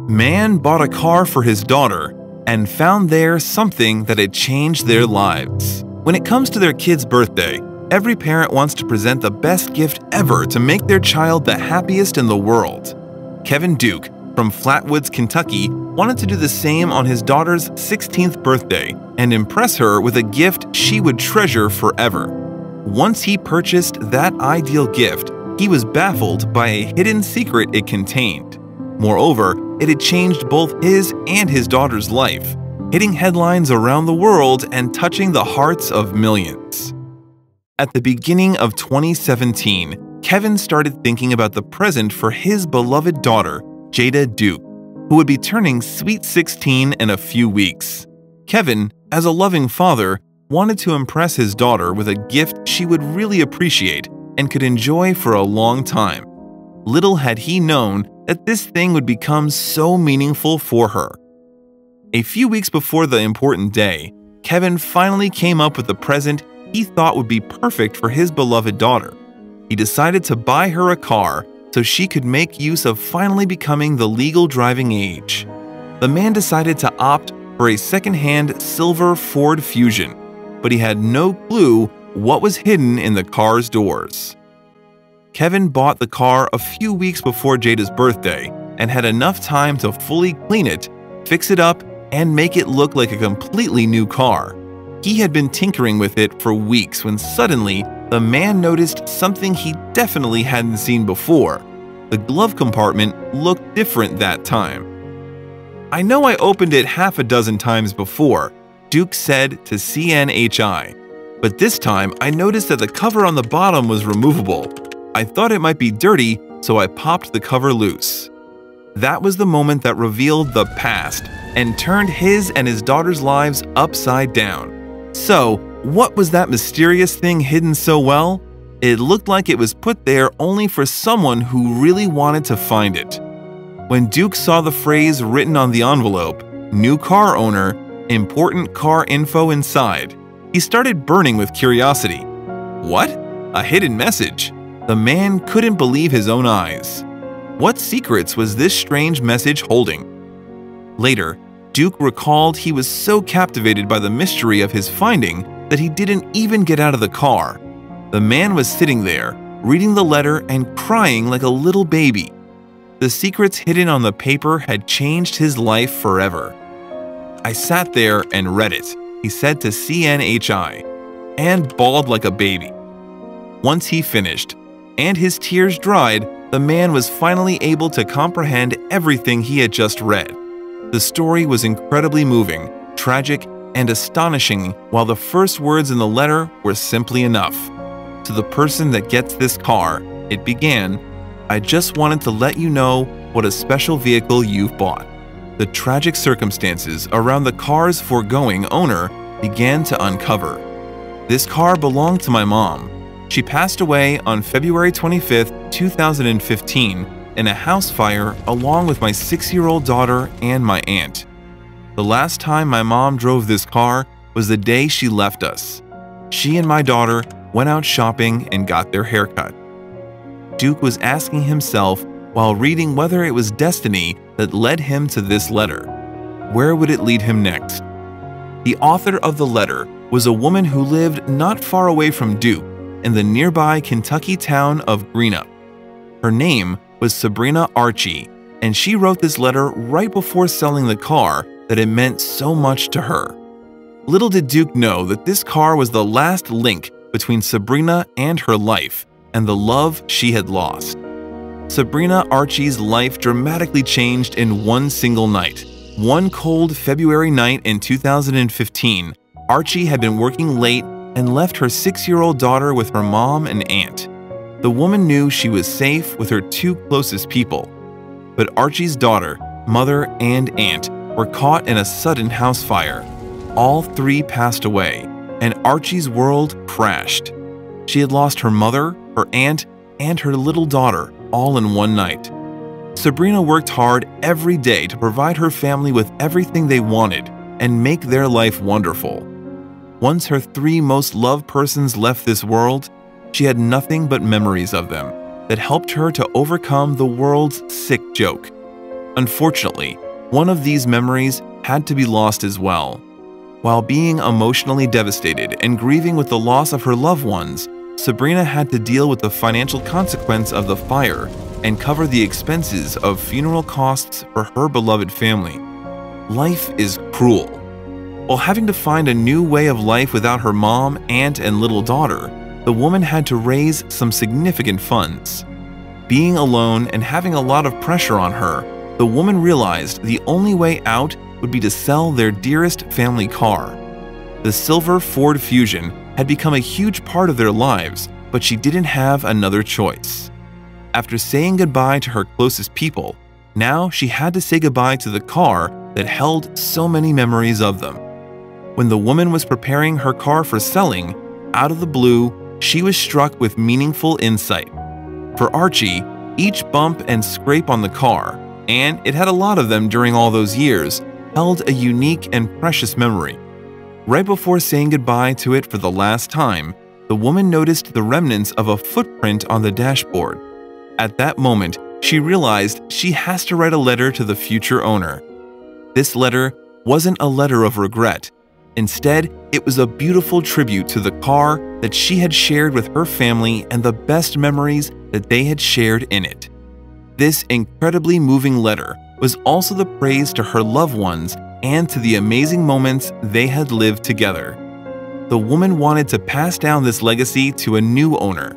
Man bought a car for his daughter and found there something that had changed their lives. When it comes to their kid's birthday, every parent wants to present the best gift ever to make their child the happiest in the world. Kevin Duke from Flatwoods, Kentucky, wanted to do the same on his daughter's 16th birthday and impress her with a gift she would treasure forever. Once he purchased that ideal gift, he was baffled by a hidden secret it contained. Moreover, it had changed both his and his daughter's life, hitting headlines around the world and touching the hearts of millions. At the beginning of 2017, Kevin started thinking about the present for his beloved daughter, Jada Duke, who would be turning sweet 16 in a few weeks. Kevin, as a loving father, wanted to impress his daughter with a gift she would really appreciate and could enjoy for a long time. Little had he known that this thing would become so meaningful for her. A few weeks before the important day, Kevin finally came up with the present he thought would be perfect for his beloved daughter. He decided to buy her a car so she could make use of finally becoming the legal driving age. The man decided to opt for a second-hand silver Ford Fusion, but he had no clue what was hidden in the car's doors. Kevin bought the car a few weeks before Jada's birthday and had enough time to fully clean it, fix it up, and make it look like a completely new car. He had been tinkering with it for weeks when suddenly the man noticed something he definitely hadn't seen before. The glove compartment looked different that time. "I know I opened it half a dozen times before," Duke said to CNHI, "but this time I noticed that the cover on the bottom was removable. I thought it might be dirty, so I popped the cover loose." That was the moment that revealed the past and turned his and his daughter's lives upside down. So, what was that mysterious thing hidden so well? It looked like it was put there only for someone who really wanted to find it. When Duke saw the phrase written on the envelope, "New car owner, important car info inside," he started burning with curiosity. What? A hidden message? The man couldn't believe his own eyes. What secrets was this strange message holding? Later, Duke recalled he was so captivated by the mystery of his finding that he didn't even get out of the car. The man was sitting there, reading the letter and crying like a little baby. The secrets hidden on the paper had changed his life forever. "I sat there and read it," he said to CNHI, "and bawled like a baby." Once he finished, and his tears dried, the man was finally able to comprehend everything he had just read. The story was incredibly moving, tragic, and astonishing, while the first words in the letter were simply enough. "To the person that gets this car," it began, "I just wanted to let you know what a special vehicle you've bought." The tragic circumstances around the car's foregoing owner began to uncover. "This car belonged to my mom. She passed away on February 25, 2015, in a house fire along with my 6-year-old daughter and my aunt. The last time my mom drove this car was the day she left us. She and my daughter went out shopping and got their hair cut." Duke was asking himself while reading whether it was destiny that led him to this letter. Where would it lead him next? The author of the letter was a woman who lived not far away from Duke in the nearby Kentucky town of Greenup. Her name was Sabrina Archey, and she wrote this letter right before selling the car that it meant so much to her. Little did Duke know that this car was the last link between Sabrina and her life and the love she had lost. Sabrina Archey's life dramatically changed in one single night. One cold February night in 2015, Archey had been working late and left her 6-year-old daughter with her mom and aunt. The woman knew she was safe with her two closest people. But Archey's daughter, mother, and aunt were caught in a sudden house fire. All three passed away, and Archey's world crashed. She had lost her mother, her aunt, and her little daughter all in one night. Sabrina worked hard every day to provide her family with everything they wanted and make their life wonderful. Once her 3 most loved persons left this world, she had nothing but memories of them that helped her to overcome the world's sick joke. Unfortunately, one of these memories had to be lost as well. While being emotionally devastated and grieving with the loss of her loved ones, Sabrina had to deal with the financial consequence of the fire and cover the expenses of funeral costs for her beloved family. Life is cruel. While having to find a new way of life without her mom, aunt, and little daughter, the woman had to raise some significant funds. Being alone and having a lot of pressure on her, the woman realized the only way out would be to sell their dearest family car. The silver Ford Fusion had become a huge part of their lives, but she didn't have another choice. After saying goodbye to her closest people, now she had to say goodbye to the car that held so many memories of them. When the woman was preparing her car for selling, out of the blue, she was struck with meaningful insight. For Archie, each bump and scrape on the car, and it had a lot of them during all those years, held a unique and precious memory. Right before saying goodbye to it for the last time, the woman noticed the remnants of a footprint on the dashboard. At that moment, she realized she has to write a letter to the future owner. This letter wasn't a letter of regret. Instead, it was a beautiful tribute to the car that she had shared with her family and the best memories that they had shared in it. This incredibly moving letter was also the praise to her loved ones and to the amazing moments they had lived together. The woman wanted to pass down this legacy to a new owner.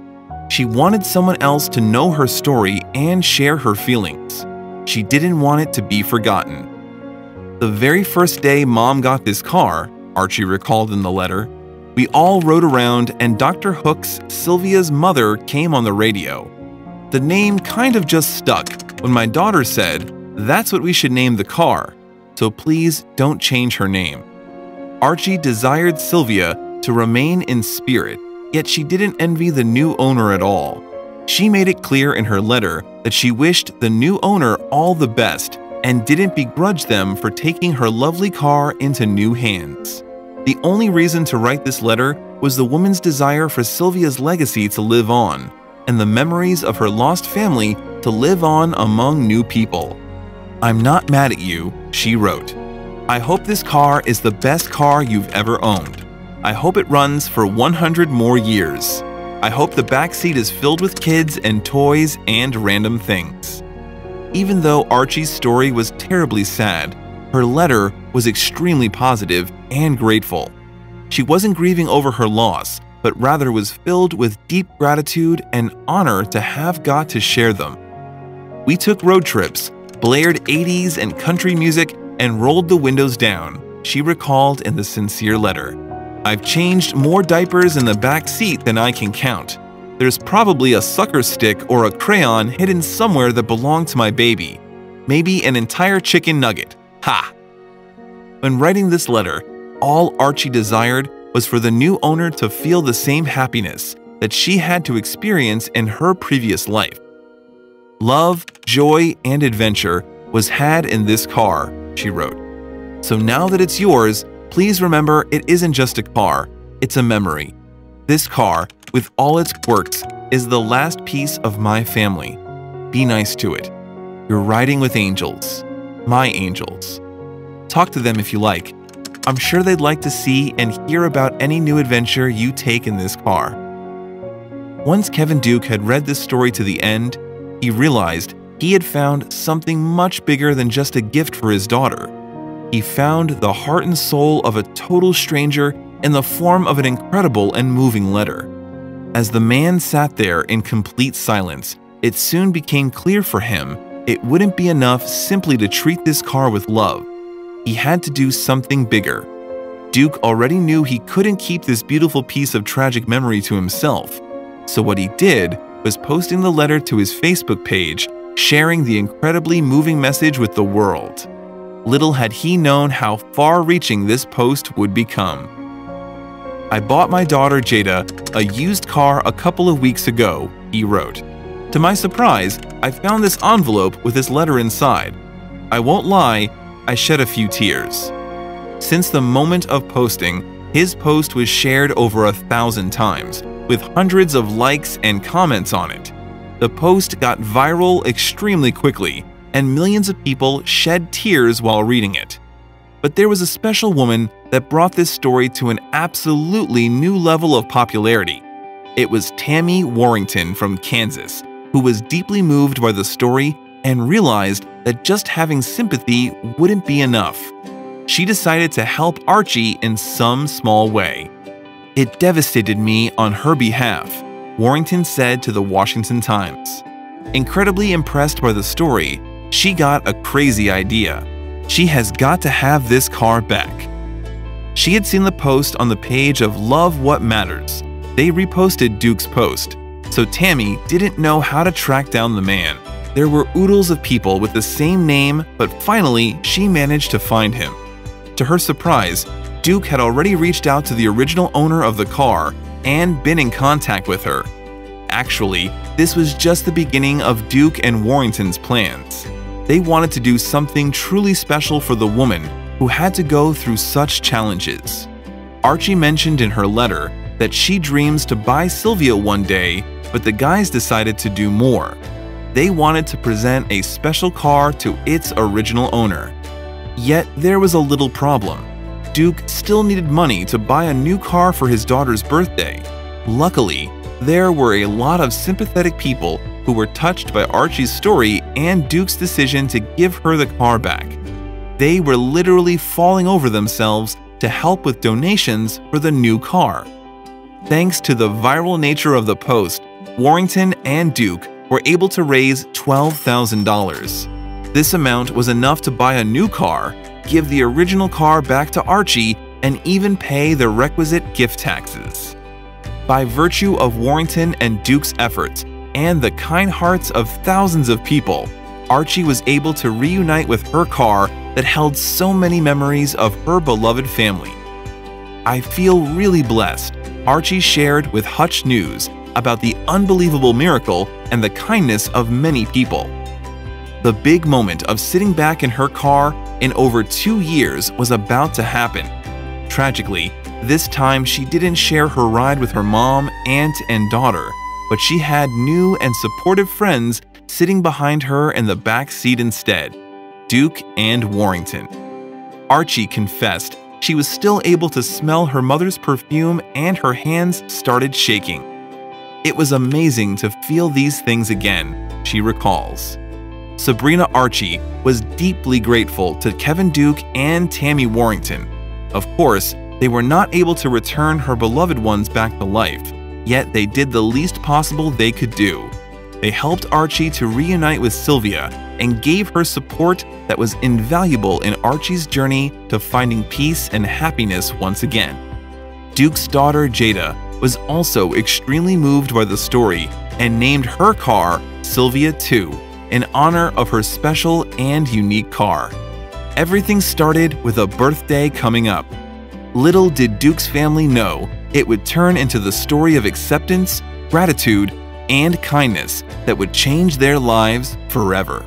She wanted someone else to know her story and share her feelings. She didn't want it to be forgotten. The very first day Mom got this car, Archie recalled in the letter, we all rode around and Dr. Hook's Sylvia's mother came on the radio. The name kind of just stuck when my daughter said, "That's what we should name the car, so please don't change her name." Archie desired Sylvia to remain in spirit, yet she didn't envy the new owner at all. She made it clear in her letter that she wished the new owner all the best and didn't begrudge them for taking her lovely car into new hands. The only reason to write this letter was the woman's desire for Sylvia's legacy to live on, and the memories of her lost family to live on among new people. "I'm not mad at you," she wrote. "I hope this car is the best car you've ever owned. I hope it runs for 100 more years. I hope the back seat is filled with kids and toys and random things." Even though Archie's story was terribly sad, her letter was extremely positive and grateful. She wasn't grieving over her loss, but rather was filled with deep gratitude and honor to have got to share them. "We took road trips, blared 80s and country music, and rolled the windows down," she recalled in the sincere letter. "I've changed more diapers in the back seat than I can count. There's probably a sucker stick or a crayon hidden somewhere that belonged to my baby. Maybe an entire chicken nugget. Ha!" When writing this letter, all Archie desired was for the new owner to feel the same happiness that she had to experience in her previous life. "Love, joy, and adventure was had in this car," she wrote. "So now that it's yours, please remember it isn't just a car, it's a memory. This car, with all its quirks, is the last piece of my family. Be nice to it. You're riding with angels. My angels. Talk to them if you like. I'm sure they'd like to see and hear about any new adventure you take in this car." Once Kevin Duke had read this story to the end, he realized he had found something much bigger than just a gift for his daughter. He found the heart and soul of a total stranger in the form of an incredible and moving letter. As the man sat there in complete silence, it soon became clear for him it wouldn't be enough simply to treat this car with love. He had to do something bigger. Duke already knew he couldn't keep this beautiful piece of tragic memory to himself, so what he did was posting the letter to his Facebook page, sharing the incredibly moving message with the world. Little had he known how far-reaching this post would become. "I bought my daughter Jada a used car a couple of weeks ago," he wrote. "To my surprise, I found this envelope with this letter inside. I won't lie, I shed a few tears." Since the moment of posting, his post was shared over 1,000 times, with hundreds of likes and comments on it. The post got viral extremely quickly, and millions of people shed tears while reading it. But there was a special woman that brought this story to an absolutely new level of popularity. It was Tammy Warrington from Kansas, who was deeply moved by the story and realized that just having sympathy wouldn't be enough. She decided to help Archie in some small way. "It devastated me on her behalf," Warrington said to the Washington Times. Incredibly impressed by the story, she got a crazy idea. She has got to have this car back. She had seen the post on the page of Love What Matters. They reposted Duke's post, so Tammy didn't know how to track down the man. There were oodles of people with the same name, but finally she managed to find him. To her surprise, Duke had already reached out to the original owner of the car and been in contact with her. Actually, this was just the beginning of Duke and Warrington's plans. They wanted to do something truly special for the woman who had to go through such challenges. Archie mentioned in her letter that she dreams to buy Sylvia one day, but the guys decided to do more. They wanted to present a special car to its original owner. Yet there was a little problem. Duke still needed money to buy a new car for his daughter's birthday. Luckily, there were a lot of sympathetic people who were touched by Archie's story and Duke's decision to give her the car back. They were literally falling over themselves to help with donations for the new car. Thanks to the viral nature of the post, Warrington and Duke were able to raise $12,000. This amount was enough to buy a new car, give the original car back to Archie, and even pay the requisite gift taxes. By virtue of Warrington and Duke's efforts and the kind hearts of thousands of people, Archie was able to reunite with her car that held so many memories of her beloved family. "I feel really blessed," Archie shared with Hutch News about the unbelievable miracle and the kindness of many people. The big moment of sitting back in her car in over 2 years was about to happen. Tragically, this time she didn't share her ride with her mom, aunt, and daughter, but she had new and supportive friends sitting behind her in the back seat instead, Duke and Warrington. Archie confessed she was still able to smell her mother's perfume and her hands started shaking. "It was amazing to feel these things again," she recalls. Sabrina Archey was deeply grateful to Kevin Duke and Tammy Warrington. Of course, they were not able to return her beloved ones back to life, yet they did the least possible they could do. They helped Archie to reunite with Sylvia and gave her support that was invaluable in Archie's journey to finding peace and happiness once again. Duke's daughter Jada was also extremely moved by the story and named her car Sylvia 2 in honor of her special and unique car. Everything started with a birthday coming up. Little did Duke's family know it would turn into the story of acceptance, gratitude, and kindness that would change their lives forever.